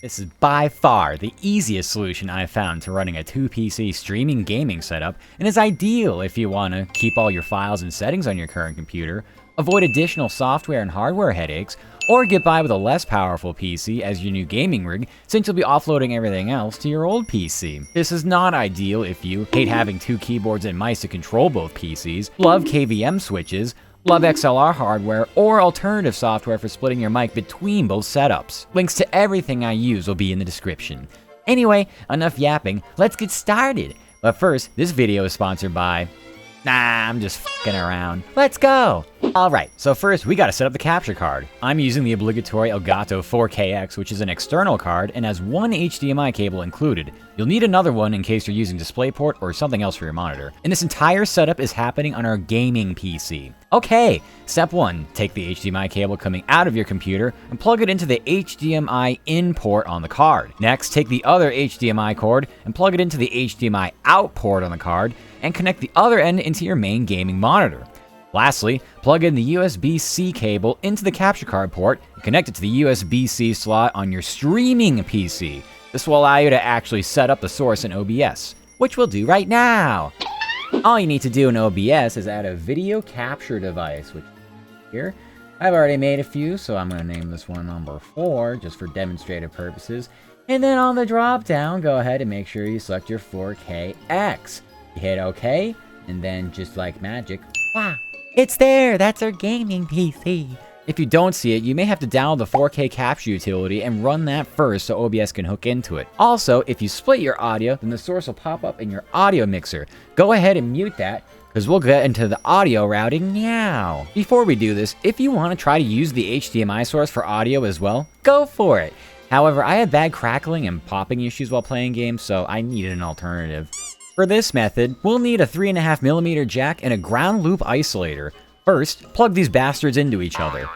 This is by far the easiest solution I've found to running a 2-PC streaming gaming setup, and is ideal if you want to keep all your files and settings on your current computer, avoid additional software and hardware headaches, or get by with a less powerful PC as your new gaming rig, since you'll be offloading everything else to your old PC. This is not ideal if you hate having 2 keyboards and mice to control both PCs, love KVM switches, love XLR hardware, or alternative software for splitting your mic between both setups. Links to everything I use will be in the description. Anyway, enough yapping, let's get started. But first, this video is sponsored by... Nah, I'm just f***ing around. Let's go! Alright, so first we gotta set up the capture card. I'm using the obligatory Elgato 4KX, which is an external card and has one HDMI cable included. You'll need another one in case you're using DisplayPort or something else for your monitor. And this entire setup is happening on our gaming PC. Okay, step 1. Take the HDMI cable coming out of your computer and plug it into the HDMI in port on the card. Next, take the other HDMI cord and plug it into the HDMI out port on the card and connect the other end into your main gaming monitor. Lastly, plug in the USB-C cable into the capture card port and connect it to the USB-C slot on your streaming PC. This will allow you to actually set up the source in OBS, which we'll do right now. All you need to do in OBS is add a video capture device, which is here. I've already made a few, so I'm going to name this one number 4, just for demonstrative purposes. And then on the drop down, go ahead and make sure you select your 4KX. You hit OK, and then just like magic, wow, it's there! That's our gaming PC! If you don't see it, you may have to download the 4K capture utility and run that first so OBS can hook into it. Also, if you split your audio, then the source will pop up in your audio mixer. Go ahead and mute that, because we'll get into the audio routing now. Before we do this, if you want to try to use the HDMI source for audio as well, go for it! However, I had bad crackling and popping issues while playing games, so I needed an alternative. For this method, we'll need a 3.5mm jack and a ground loop isolator. First, plug these bastards into each other.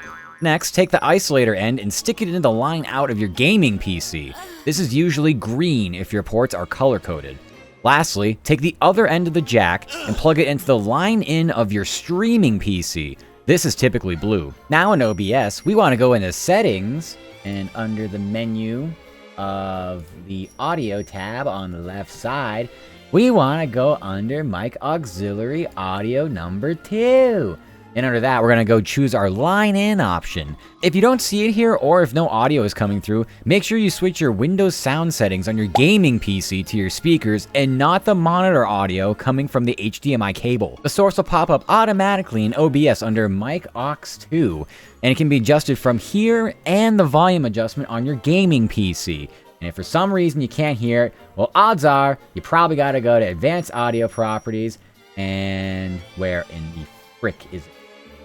Next, take the isolator end and stick it into the line out of your gaming PC. This is usually green if your ports are color-coded. Lastly, take the other end of the jack and plug it into the line in of your streaming PC. This is typically blue. Now in OBS, we want to go into Settings, and under the menu of the Audio tab on the left side, we want to go under Mic Auxiliary Audio number 2. And under that, we're going to go choose our line in option. If you don't see it here, or if no audio is coming through, make sure you switch your Windows sound settings on your gaming PC to your speakers and not the monitor audio coming from the HDMI cable. The source will pop up automatically in OBS under Mic Aux 2, and it can be adjusted from here and the volume adjustment on your gaming PC. And if for some reason you can't hear it, well, odds are you probably got to go to Advanced Audio Properties, and where in the frick is it?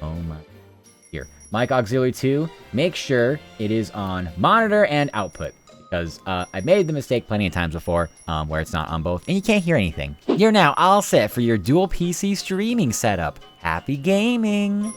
Oh my. Here. Mic Auxiliary 2, make sure it is on monitor and output, because I've made the mistake plenty of times before where it's not on both, and you can't hear anything. You're now all set for your dual PC streaming setup. Happy gaming!